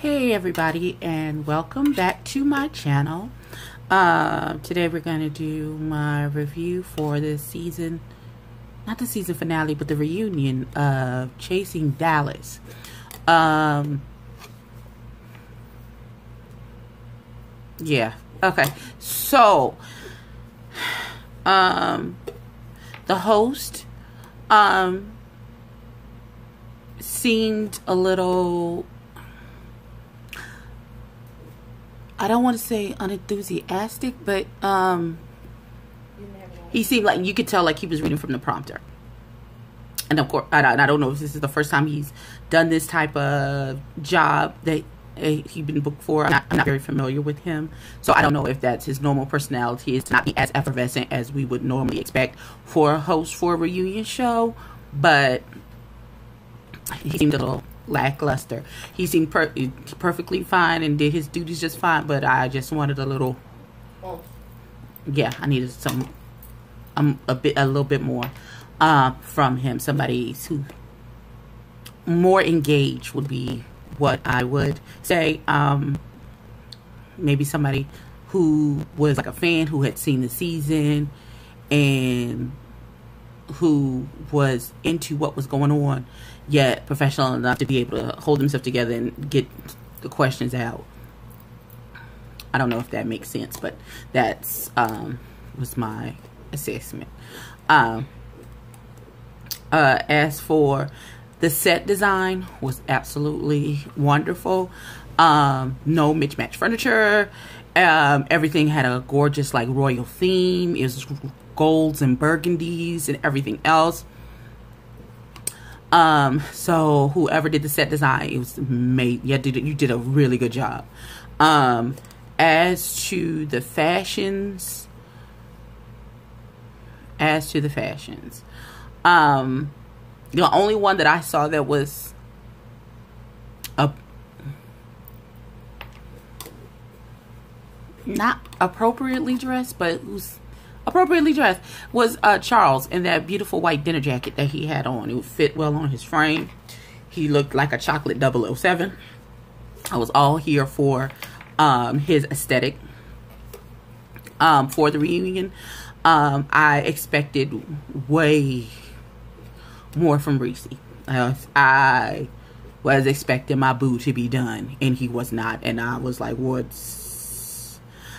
Hey everybody, and welcome back to my channel. Today we're going to do my review for this season, not the season finale, but the reunion of Chasing Dallas. Yeah, okay. So, the host, seemed a little, I don't want to say unenthusiastic, but he seemed like, you could tell like he was reading from the prompter. And of course, I don't know if this is the first time he's done this type of job that he's been booked for. I'm not very familiar with him, so I don't know if that's his normal personality, is to not be as effervescent as we would normally expect for a host for a reunion show. But he seemed a little lackluster. He seemed perfectly fine and did his duties just fine, but I just wanted a little, yeah, I needed some, a little bit more from him. Somebody who more engaged would be what I would say. Maybe somebody who was like a fan, who had seen the season and who was into what was going on, yet professional enough to be able to hold himself together and get the questions out. I don't know if that makes sense, but that's was my assessment. As for the set design, was absolutely wonderful. No mismatched furniture. Everything had a gorgeous like royal theme. It was golds and burgundies and everything else. So whoever did the set design, it was made. Yeah, you did a really good job. As to the fashions, the only one that I saw that was not appropriately dressed, but it was appropriately dressed, was Charles in that beautiful white dinner jacket that he had on. It would fit well on his frame. He looked like a chocolate 007. I was all here for his aesthetic for the reunion. I expected way more from Reese. I was expecting my boo to be done, and he was not. And I was like,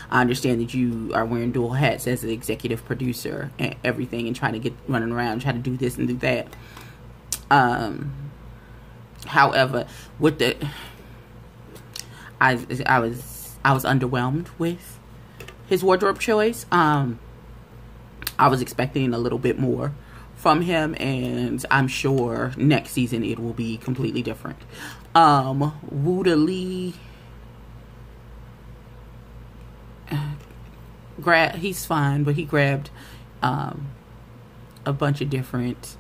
I understand that you are wearing dual hats as an executive producer and everything, and trying to get running around, trying to do this and do that. However, with the, I was underwhelmed with his wardrobe choice. I was expecting a little bit more from him, and I'm sure next season it will be completely different. Wooda Lee, he's fine, but he grabbed a bunch of different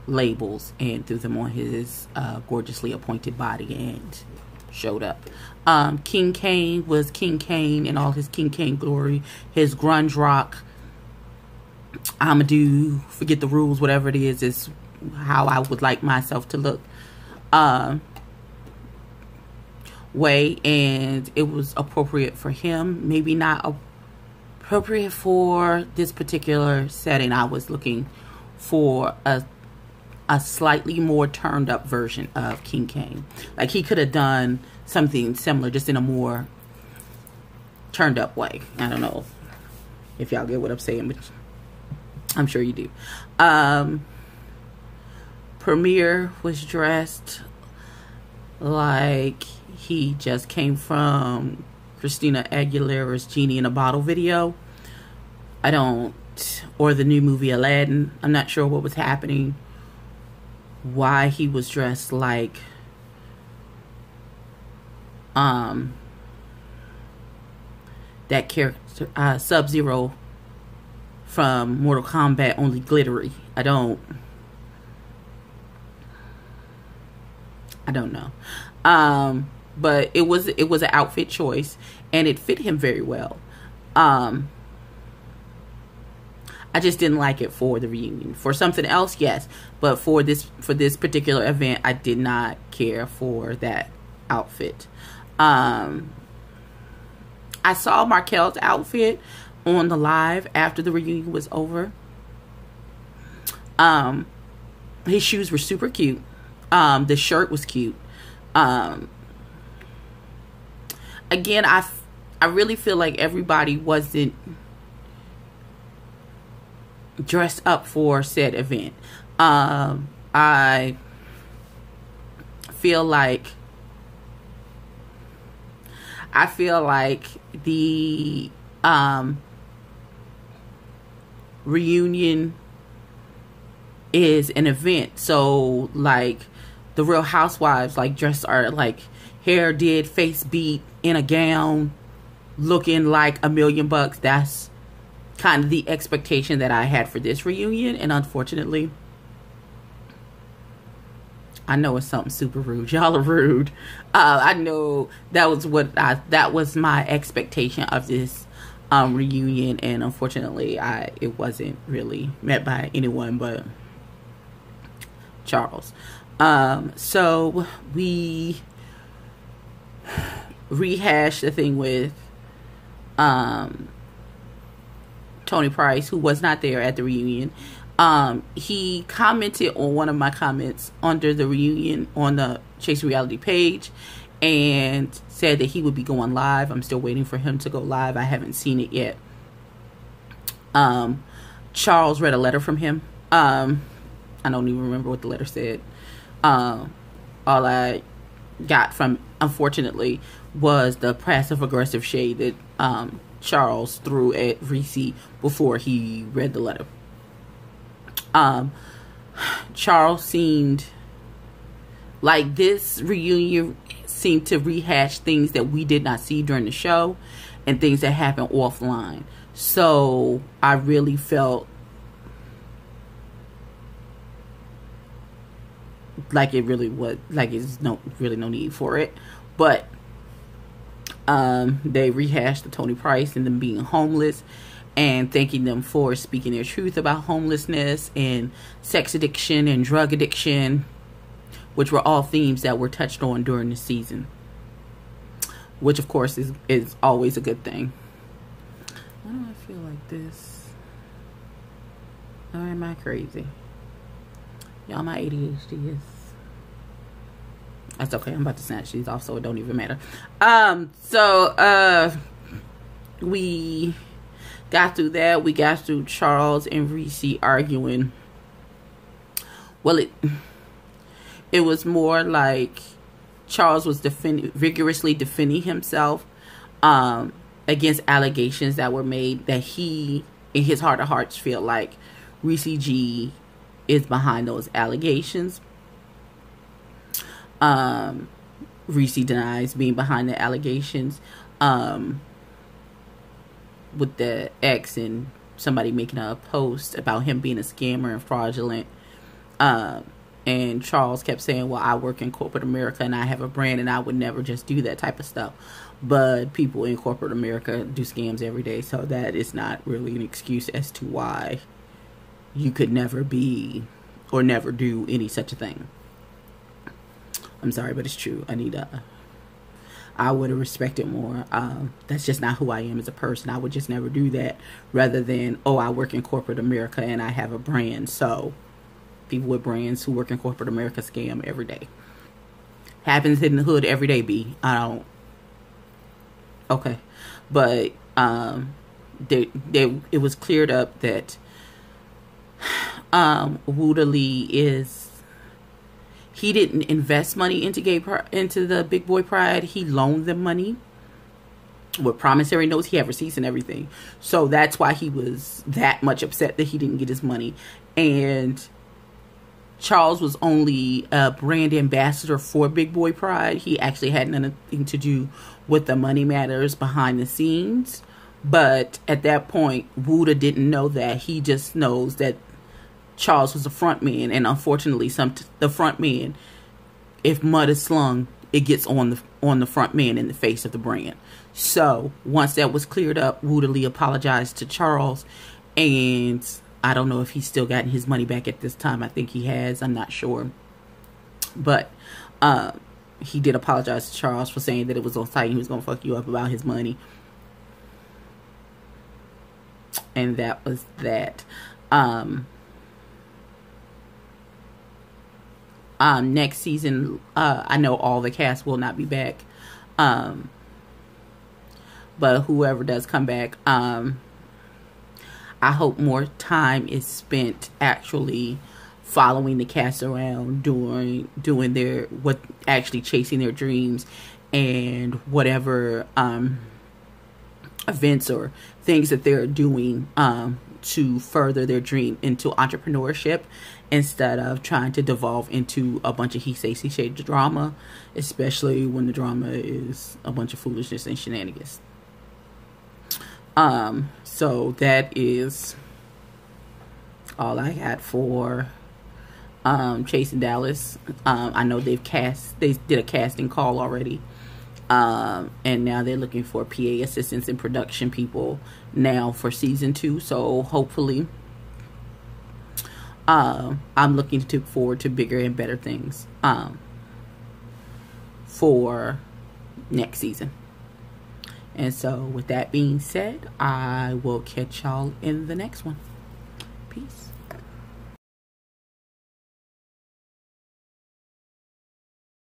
labels and threw them on his gorgeously appointed body and showed up. King Kane was King Kane in all his King Kane glory. His grunge rock, I'ma do, forget the rules, whatever it is how I would like myself to look way, and it was appropriate for him. Maybe not appropriate for this particular setting. I was looking for a slightly more turned up version of King Kane. Like, he could have done something similar, just in a more turned up way. I don't know if y'all get what I'm saying, but I'm sure you do. Premier was dressed like he just came from Christina Aguilera's Genie in a Bottle video. Or the new movie Aladdin. I'm not sure what was happening, why he was dressed like that character, Sub-Zero from Mortal Kombat, only glittery. I don't know. But it was an outfit choice, and it fit him very well. I just didn't like it for the reunion. For something else, yes, but for this particular event, I did not care for that outfit. I saw Markel's outfit on the live after the reunion was over. His shoes were super cute. The shirt was cute. Again, I really feel like everybody wasn't dressed up for said event. I feel like the reunion is an event, so like the Real Housewives like dress are like hair did, face beat, in a gown, looking like $1 million. That's kind of the expectation that I had for this reunion, and unfortunately, I know it's something super rude. Y'all are rude. I know that was my expectation of this reunion, and unfortunately, it wasn't really met by anyone but Charles. So we rehashed the thing with Tony Price, who was not there at the reunion. He commented on one of my comments under the reunion on the Chase Reality page and said that he would be going live. I'm still waiting for him to go live. I haven't seen it yet. Charles read a letter from him. I don't even remember what the letter said. All I got from, unfortunately, was the passive-aggressive shade that Charles threw at Reese before he read the letter. Charles seemed like this reunion seemed to rehash things that we did not see during the show and things that happened offline. So I really felt like it really was, like it's really no need for it. But they rehashed the Tony Price and them being homeless and thanking them for speaking their truth about homelessness and sex addiction and drug addiction, which were all themes that were touched on during the season, which of course is always a good thing. Why do I feel like this? Or am I crazy? Y'all, my ADHD is... That's okay. I'm about to snatch these off so it don't even matter. We got through that. We got through Charles and Reese arguing. Well, it was more like Charles was vigorously defending himself against allegations that were made that he, in his heart of hearts, feel like Reese G is behind those allegations. Reese denies being behind the allegations with the ex and somebody making a post about him being a scammer and fraudulent. And Charles kept saying, well, I work in corporate America and I have a brand and I would never just do that type of stuff. But people in corporate America do scams every day. So that is not really an excuse as to why you could never be or never do any such a thing. I'm sorry, but it's true. I would have respected more. That's just not who I am as a person. I would just never do that, rather than, oh, I work in corporate America and I have a brand. So people with brands who work in corporate America scam every day. Happens in the hood every day, B. I don't. Okay. But it was cleared up that Wooda Lee is... He didn't invest money into the Big Boy Pride. He loaned them money with promissory notes. He had receipts and everything. So that's why he was that much upset that he didn't get his money. And Charles was only a brand ambassador for Big Boy Pride. He actually had nothing to do with the money matters behind the scenes. But at that point, Wooda didn't know that. He just knows that Charles was a front man, and unfortunately, the front man, if mud is slung, it gets on the front man in the face of the brand. So once that was cleared up, Wooda Lee apologized to Charles, and I don't know if he's still gotten his money back at this time. I think he has. I'm not sure, but he did apologize to Charles for saying that it was on site and he was going to fuck you up about his money. And that was that. Next season, I know all the cast will not be back. But whoever does come back, I hope more time is spent actually following the cast around, doing their, actually chasing their dreams, and whatever events or things that they're doing to further their dream into entrepreneurship, instead of trying to devolve into a bunch of he say drama, especially when the drama is a bunch of foolishness and shenanigans. So that is all I got for Chasing Dallas. I know they did a casting call already, and now they're looking for PA assistants and production people now for season 2. So hopefully, I'm looking forward to bigger and better things for next season. And so with that being said, I will catch y'all in the next one. Peace.